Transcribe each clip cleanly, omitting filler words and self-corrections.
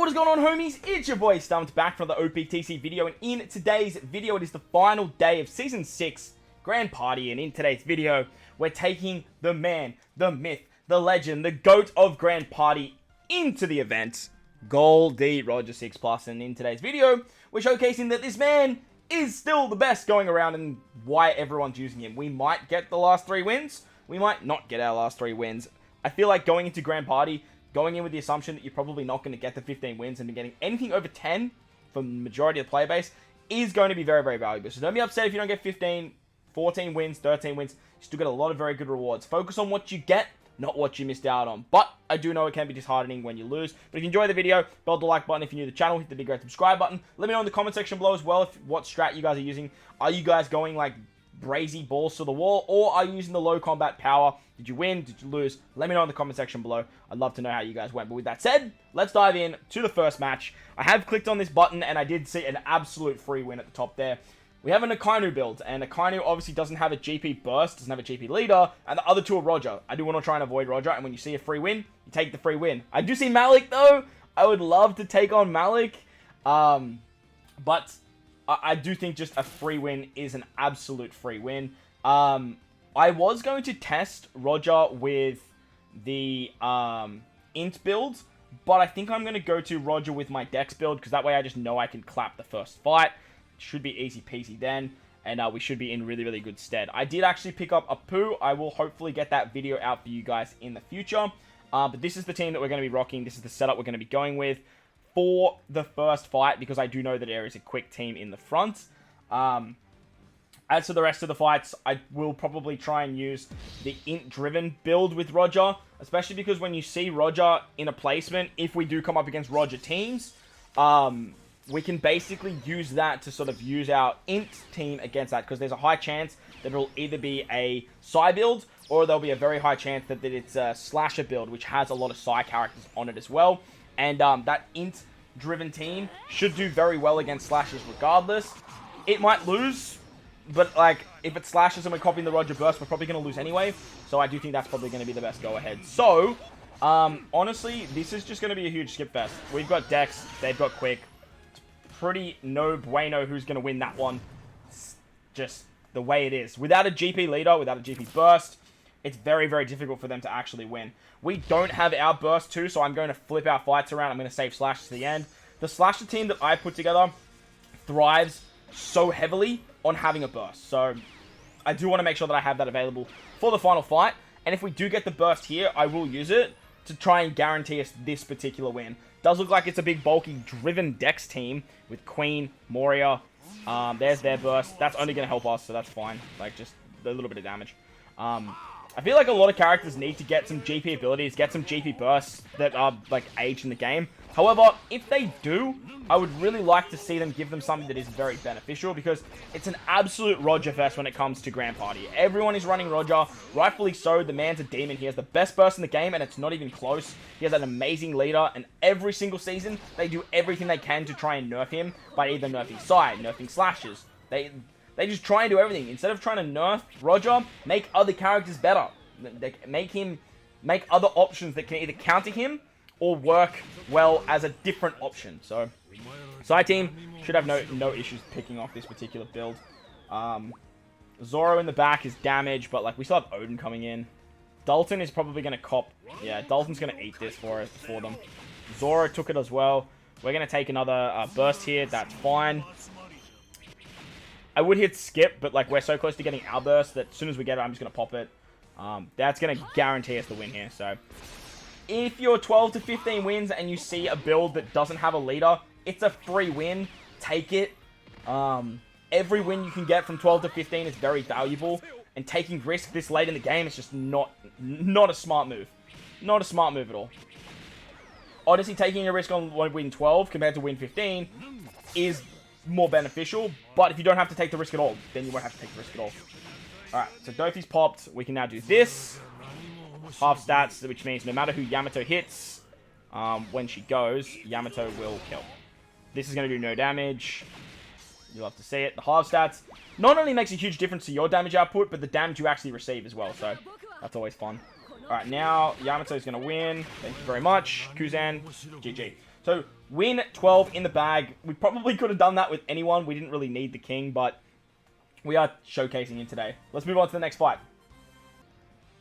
What is going on, homies? It's your boy StumpD back from the OPTC video, and in today's video, it is the final day of Season 6 Grand Party, and in today's video, we're taking the man, the myth, the legend, the GOAT of Grand Party into the event, Goldie Roger 6+, and in today's video, we're showcasing that this man is still the best going around and why everyone's using him. We might get the last 3 wins, we might not get our last 3 wins. I feel like going into Grand Party, going in with the assumption that you're probably not going to get the 15 wins and getting anything over 10 from the majority of the player base is going to be very, very valuable. So don't be upset if you don't get 15, 14 wins, 13 wins. You still get a lot of very good rewards. Focus on what you get, not what you missed out on. But I do know it can be disheartening when you lose. But if you enjoy the video, bell the like button. If you're new to the channel, hit the big red subscribe button. Let me know in the comment section below as well what strat you guys are using. Are you guys going like brazy balls to the wall, or are you using the low combat power? Did you win? Did you lose? Let me know in the comment section below. I'd love to know how you guys went. But with that said, let's dive in to the first match. I have clicked on this button, and I did see an absolute free win at the top there. We have an Akainu build, and Akainu obviously doesn't have a GP burst, doesn't have a GP leader, and the other two are Roger. I do want to try and avoid Roger, and when you see a free win, you take the free win. I do see Malik, though. I would love to take on Malik, but I do think just a free win is an absolute free win. I was going to test Roger with the INT build, but I think I'm going to go to Roger with my Dex build, because that way I just know I can clap the first fight. Should be easy peasy then, and we should be in really, really good stead. I did actually pick up a poo. I will hopefully get that video out for you guys in the future. But this is the team that we're going to be rocking. This is the setup we're going to be going with for the first fight, because I do know that there is a quick team in the front. As for the rest of the fights, I will probably try and use the INT DRIVEN build with Roger, especially because when you see Roger in a placement, if we do come up against Roger teams, we can basically use that to sort of use our INT team against that, because there's a high chance that it'll either be a Psy build, or there'll be a very high chance that it's a Slasher build, which has a lot of Psy characters on it as well. And that INT DRIVEN team should do very well against Slashers regardless. It might lose, but like if it's Slashers and we're copying the Roger burst, we're probably going to lose anyway. So I do think that's probably going to be the best go ahead. So honestly, this is just going to be a huge skip fest. We've got Dex, they've got Quick. It's pretty no bueno who's going to win that one. It's just the way it is. Without a GP leader, without a GP burst, it's very, very difficult for them to actually win. We don't have our burst too, so I'm going to flip our fights around. I'm going to save Slash to the end. The Slasher team that I put together thrives so heavily on having a burst. So I do want to make sure that I have that available for the final fight. And if we do get the burst here, I will use it to try and guarantee us this particular win. Does look like it's a big, bulky, driven Dex team with Queen, Moria. There's their burst. That's only going to help us, so that's fine. Like, just a little bit of damage. I feel like a lot of characters need to get some GP abilities, get some GP bursts that are, like, aged in the game. However, if they do, I would really like to see them give them something that is very beneficial, because it's an absolute Roger fest when it comes to Grand Party. Everyone is running Roger, rightfully so. The man's a demon. He has the best burst in the game, and it's not even close. He has an amazing leader, and every single season, they do everything they can to try and nerf him by either nerfing Psy, nerfing Slashes. They just try and do everything. Instead of trying to nerf Roger, make other characters better. Make other options that can either counter him or work well as a different option. So, side team should have no issues picking off this particular build. Zoro in the back is damaged, but like we still have Odin coming in. Dalton is probably going to cop. Yeah, Dalton's going to eat this for them. Zoro took it as well. We're going to take another burst here. That's fine. I would hit skip, but like we're so close to getting our burst that as soon as we get it, I'm just going to pop it. That's going to guarantee us the win here. So if you're 12 to 15 wins and you see a build that doesn't have a leader, it's a free win. Take it. Every win you can get from 12 to 15 is very valuable. And taking risk this late in the game is just not a smart move. Not a smart move at all. Honestly, taking a risk on win 12 compared to win 15 is more beneficial, but if you don't have to take the risk at all, then you won't have to take the risk at all. Alright, so Dofi's popped. We can now do this. Half stats, which means no matter who Yamato hits, when she goes, Yamato will kill. This is going to do no damage. You'll have to see it. The half stats not only makes a huge difference to your damage output, but the damage you actually receive as well, so that's always fun. Alright, now Yamato's going to win. Thank you very much. Kuzan, GG. So, win 12 in the bag. We probably could have done that with anyone. We didn't really need the king, but we are showcasing him today. Let's move on to the next fight.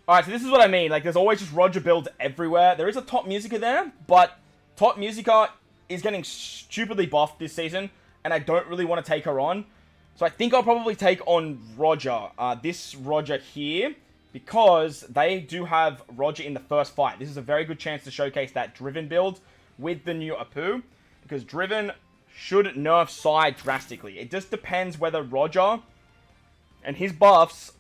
Alright, so this is what I mean. Like, there's always just Roger builds everywhere. There is a top Musica there, but top Musica is getting stupidly buffed this season, and I don't really want to take her on. So I think I'll probably take on Roger. This Roger here, because they do have Roger in the first fight. This is a very good chance to showcase that Driven build with the new Apu, because Driven should nerf Sai drastically. It just depends whether Roger and his buffs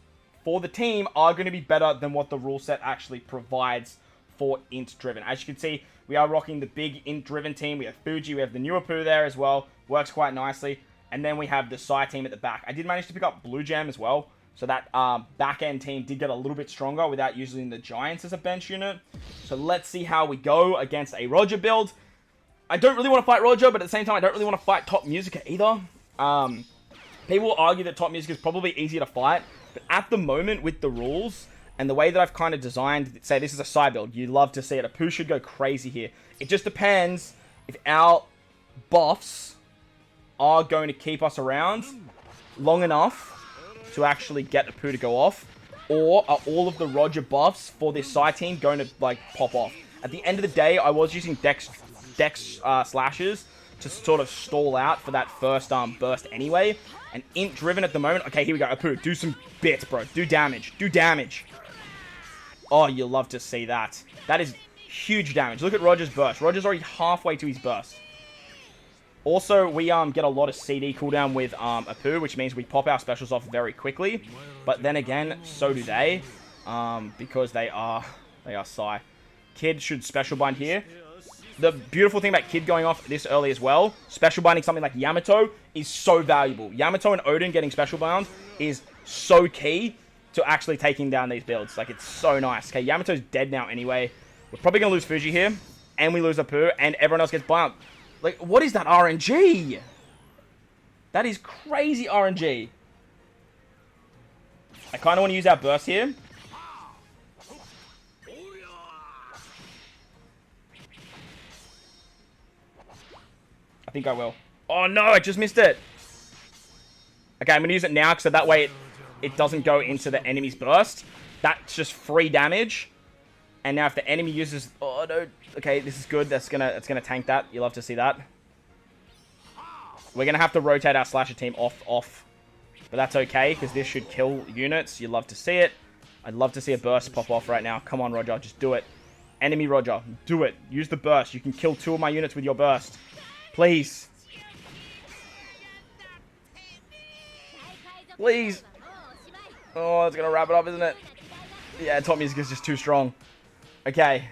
for the team are going to be better than what the rule set actually provides for Int Driven. As you can see, we are rocking the big Int Driven team. We have Fuji, we have the new Apu there as well. Works quite nicely. And then we have the Sai team at the back. I did manage to pick up Blue Jam as well. So that back-end team did get a little bit stronger without using the Giants as a bench unit. So let's see how we go against a Roger build. I don't really want to fight Roger, but at the same time, I don't really want to fight Top Musica either. People will argue that Top Musica is probably easier to fight. But at the moment, with the rules and the way that I've kind of designed, say this is a Sai build, you love to see it. Apu should go crazy here. It just depends if our buffs are going to keep us around long enough to actually get Apu to go off, or are all of the Roger buffs for this Sai team going to like pop off. At the end of the day, I was using Dex slashes to sort of stall out for that first burst anyway. And Int Driven at the moment. Okay, here we go. Apu, do some bits, bro. Do damage. Do damage. Oh, you'll love to see that. That is huge damage. Look at Roger's burst. Roger's already halfway to his burst. Also, we get a lot of CD cooldown with Apu, which means we pop our specials off very quickly. But then again, so do they, because they are Sai. Kid should special bind here. The beautiful thing about Kid going off this early as well, special binding something like Yamato is so valuable. Yamato and Odin getting special bound is so key to actually taking down these builds. Like, it's so nice. Okay, Yamato's dead now anyway. We're probably going to lose Fuji here, and we lose Apu, and everyone else gets bound. Like, what is that RNG? That is crazy RNG. I kind of want to use our burst here. I think I will. Oh no, I just missed it. Okay, I'm going to use it now, so that way it doesn't go into the enemy's burst. That's just free damage. And now if the enemy uses... Oh no. Okay, this is good. That's gonna tank that. You love to see that. We're gonna have to rotate our slasher team off. But that's okay, because this should kill units. You love to see it. I'd love to see a burst pop off right now. Come on, Roger. Just do it. Enemy Roger. Do it. Use the burst. You can kill 2 of my units with your burst. Please. Please. Oh, it's gonna wrap it up, isn't it? Yeah, top music is just too strong. Okay.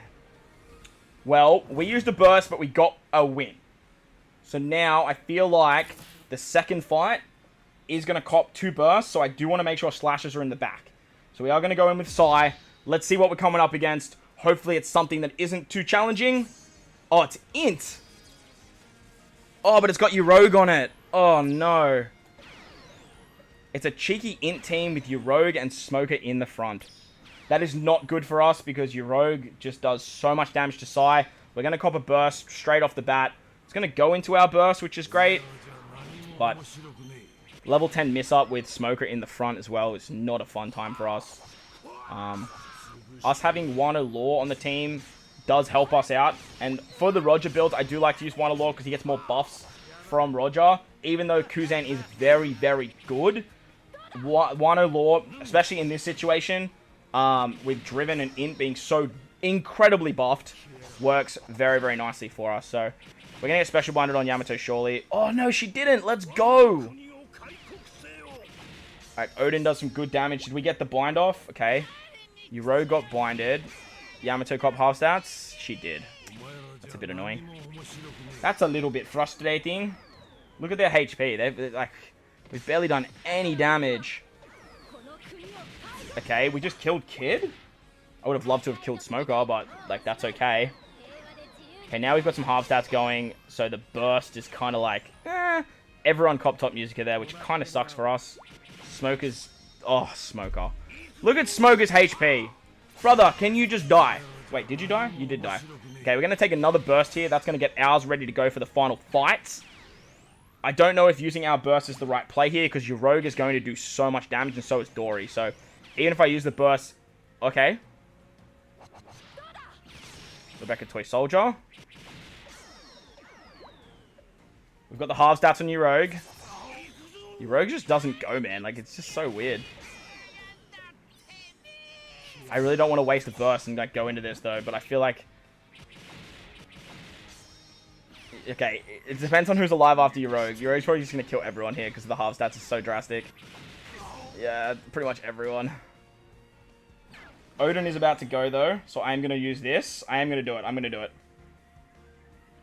Well, we used a burst, but we got a win. So now I feel like the second fight is going to cop 2 bursts, so I do want to make sure slashes are in the back. So we are going to go in with Sai. Let's see what we're coming up against. Hopefully it's something that isn't too challenging. Oh, it's Int. Oh, but it's got your Rogue on it. Oh, no. It's a cheeky Int team with your Rogue and Smoker in the front. That is not good for us because your Rogue just does so much damage to Sai. We're going to cop a burst straight off the bat. It's going to go into our burst, which is great. But level 10 miss up with Smoker in the front as well is not a fun time for us. Us having Wano Law on the team does help us out. And for the Roger builds, I do like to use Wano Law because he gets more buffs from Roger. Even though Kuzan is very, very good, Wano Law, especially in this situation... with Driven and Int being so incredibly buffed, works very, very nicely for us. So, we're going to get special binded on Yamato surely. Oh, no, she didn't. Let's go. Alright, Odin does some good damage. Did we get the bind off? Okay. Yuro got binded. Yamato cop half stats? She did. That's a bit annoying. That's a little bit frustrating. Look at their HP. We've barely done any damage. Okay, we just killed Kid. I would have loved to have killed Smoker, but, like, that's okay. Okay, now we've got some half stats going, so the burst is kind of like, everyone cop top Musica there, which kind of sucks for us. Smoker's... Oh, Smoker. Look at Smoker's HP. Brother, can you just die? Wait, did you die? You did die. Okay, we're going to take another burst here. That's going to get ours ready to go for the final fight. I don't know if using our burst is the right play here because your rogue is going to do so much damage and so is Dory. So even if I use the burst... Okay. Rebecca Toy Soldier. We've got the half stats on your rogue. Your rogue just doesn't go, man. Like, it's just so weird. I really don't want to waste a burst and like go into this though, but I feel like... Okay, it depends on who's alive after your rogue. Your rogue's probably just going to kill everyone here because the half stats is so drastic. Yeah, pretty much everyone. Odin is about to go though, so I'm going to use this. I am going to do it. I'm going to do it.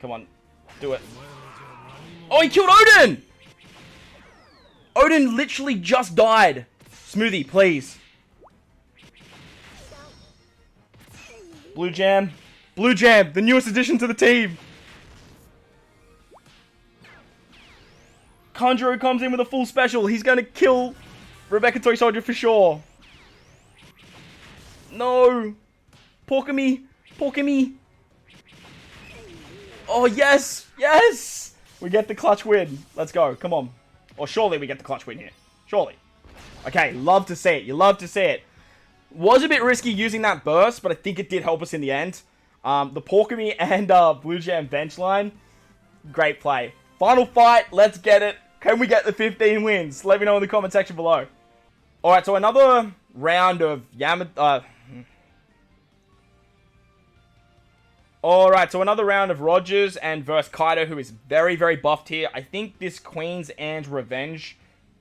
Come on. Do it. Oh, he killed Odin! Odin literally just died. Smoothie, please. Blue Jam. Blue Jam, the newest addition to the team. Conjuro comes in with a full special. He's going to kill Rebecca Toy Soldier for sure. No. Porkamy. Porkamy. Oh, yes. Yes. We get the clutch win. Let's go. Come on. Or surely we get the clutch win here. Surely. Okay, love to see it. You love to see it. Was a bit risky using that burst, but I think it did help us in the end. The Porkamy and Blue Jam bench line. Great play. Final fight. Let's get it. Can we get the 15 wins? Let me know in the comment section below. Alright, so another round of Alright, so another round of Rogers and versus Kaido, who is very, very buffed here. I think this Queens and Revenge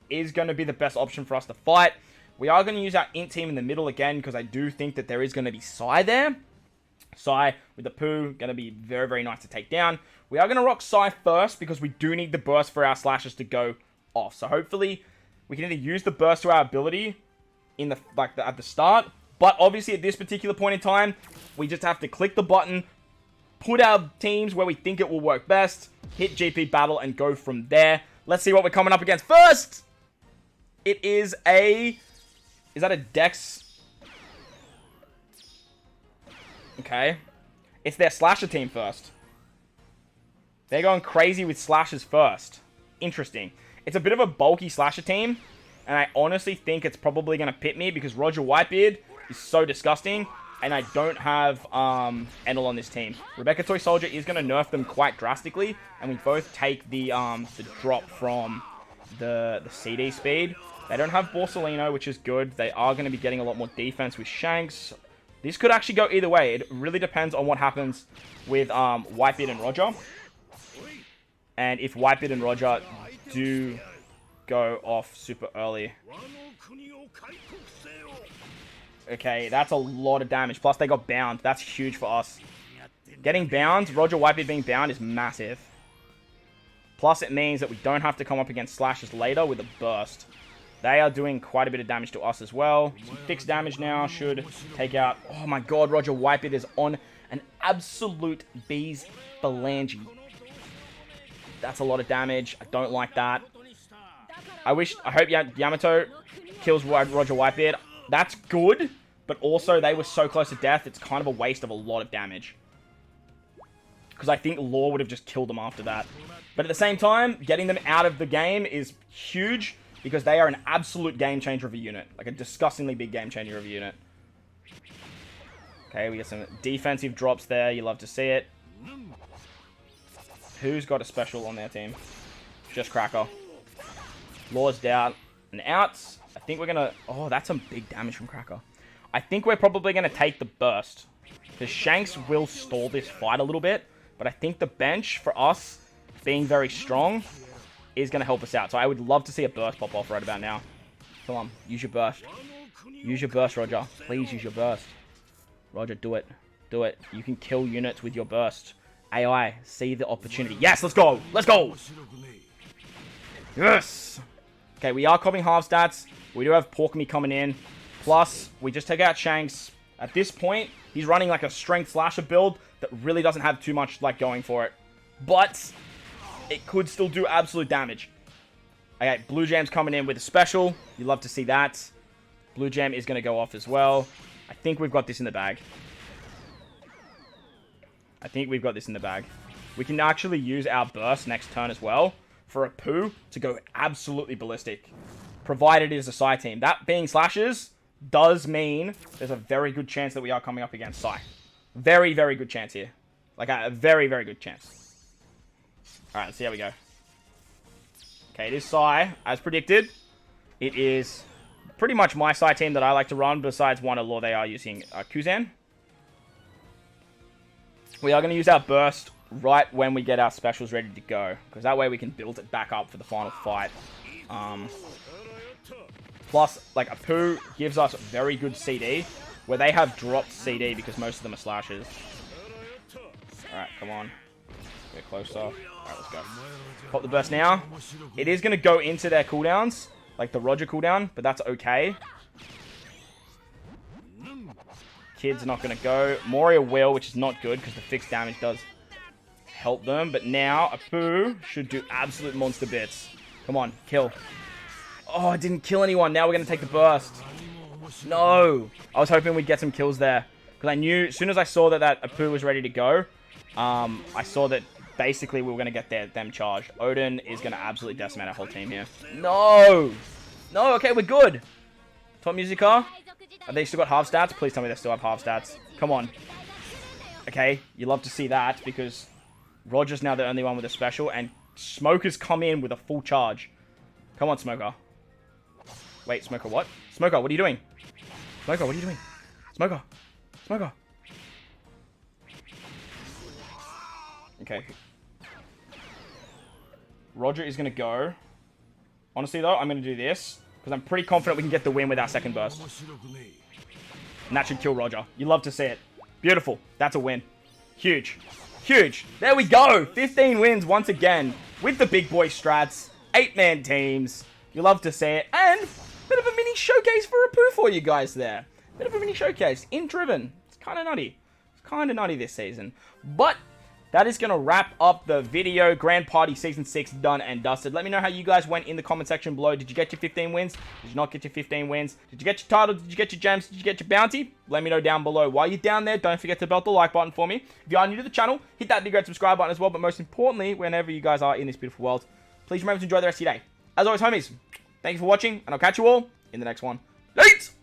is going to be the best option for us to fight. We are going to use our int team in the middle again, because I do think that there is going to be Sai there. Sai with the Poo, going to be very, very nice to take down. We are going to rock Sai first, because we do need the burst for our slashes to go off. So hopefully, we can either use the burst to our ability in at the start, but obviously at this particular point in time, we just have to click the button, put our teams where we think it will work best, hit GP battle, and go from there. Let's see what we're coming up against first. It is a... Is that a Dex? Okay. It's their slasher team first. They're going crazy with slashers first. Interesting. It's a bit of a bulky slasher team, and I honestly think it's probably going to pit me because Roger Whitebeard is so disgusting, and I don't have Enel on this team. Rebecca Toy Soldier is going to nerf them quite drastically, and we both take the drop from the CD speed. They don't have Borsalino, which is good. They are going to be getting a lot more defense with Shanks. This could actually go either way. It really depends on what happens with Whitebeard and Roger. And if Whitebeard and Roger do go off super early. Okay, that's a lot of damage. Plus, they got bound. That's huge for us. Getting bound, Roger Whitebeard being bound is massive. Plus, it means that we don't have to come up against slashes later with a burst. They are doing quite a bit of damage to us as well. Some fixed damage now should take out... Oh my god, Roger Whitebeard is on an absolute bee's phalange. That's a lot of damage. I don't like that. I hope Yamato kills Roger Whitebeard. That's good, but also they were so close to death, it's kind of a waste of a lot of damage. Because I think Law would have just killed them after that. But at the same time, getting them out of the game is huge, because they are an absolute game changer of a unit. Like a disgustingly big game changer of a unit. Okay, we get some defensive drops there. You love to see it. Who's got a special on their team? Just Cracker. Law's down and out. I think we're going to... Oh, that's some big damage from Cracker. I think we're probably going to take the burst. Because Shanks will stall this fight a little bit. But I think the bench, for us, being very strong, is going to help us out. So I would love to see a burst pop off right about now. Come on, use your burst. Use your burst, Roger. Please use your burst. Roger, do it. Do it. You can kill units with your burst. AI, see the opportunity. Yes, let's go. Let's go. Yes. Okay, we are copying half stats. We do have Porkamy coming in. Plus, we just take out Shanks. At this point, he's running like a strength slasher build that really doesn't have too much like going for it. But it could still do absolute damage. Okay, Blue Jam's coming in with a special. You love to see that. Blue Jam is going to go off as well. I think we've got this in the bag. I think we've got this in the bag. We can actually use our burst next turn as well for a poo to go absolutely ballistic. Provided it is a Psy team. That being slashes does mean there's a very good chance that we are coming up against Psy. Very, very good chance here. Like a very, very good chance. Alright, let's see how we go. Okay, it is Psy, as predicted. It is pretty much my Psy team that I like to run, besides one Allure they are using Kuzan. We are going to use our burst right when we get our specials ready to go, because that way we can build it back up for the final fight. Plus, like, a poo gives us very good CD, where they have dropped CD because most of them are slashes. Alright, come on. Get closer. Alright, let's go. Pop the burst now. It is going to go into their cooldowns, like the Roger cooldown, but that's okay. Kid's not going to go. Moria will, which is not good, because the fixed damage does help them. But now, a poo should do absolute monster bits. Come on, kill. Oh, I didn't kill anyone. Now we're going to take the burst. No. I was hoping we'd get some kills there. Because I knew, as soon as I saw that Apu was ready to go, I saw that basically we were going to get them charged. Odin is going to absolutely decimate our whole team here. No. No, okay, we're good. Top Musica. Have they still got half stats? Please tell me they still have half stats. Come on. Okay, you love to see that because Roger's now the only one with a special and Smoker's come in with a full charge. Come on, Smoker. Wait, Smoker, what? Smoker, what are you doing? Smoker, what are you doing? Smoker. Smoker. Okay. Roger is going to go. Honestly, though, I'm going to do this because I'm pretty confident we can get the win with our second burst. And that should kill Roger. You love to see it. Beautiful. That's a win. Huge. Huge. There we go. 15 wins once again with the big boy strats. 8-man teams. You love to see it. And a bit of a mini showcase for Apu for you guys there. Bit of a mini showcase. INT DRIVEN. It's kind of nutty. It's kind of nutty this season. But that is going to wrap up the video. Grand Party Season 6 done and dusted. Let me know how you guys went in the comment section below. Did you get your 15 wins? Did you not get your 15 wins? Did you get your title? Did you get your gems? Did you get your bounty? Let me know down below. While you're down there, don't forget to belt the like button for me. If you are new to the channel, hit that big red subscribe button as well. But most importantly, whenever you guys are in this beautiful world, please remember to enjoy the rest of your day. As always, homies, thank you for watching, and I'll catch you all in the next one. Peace!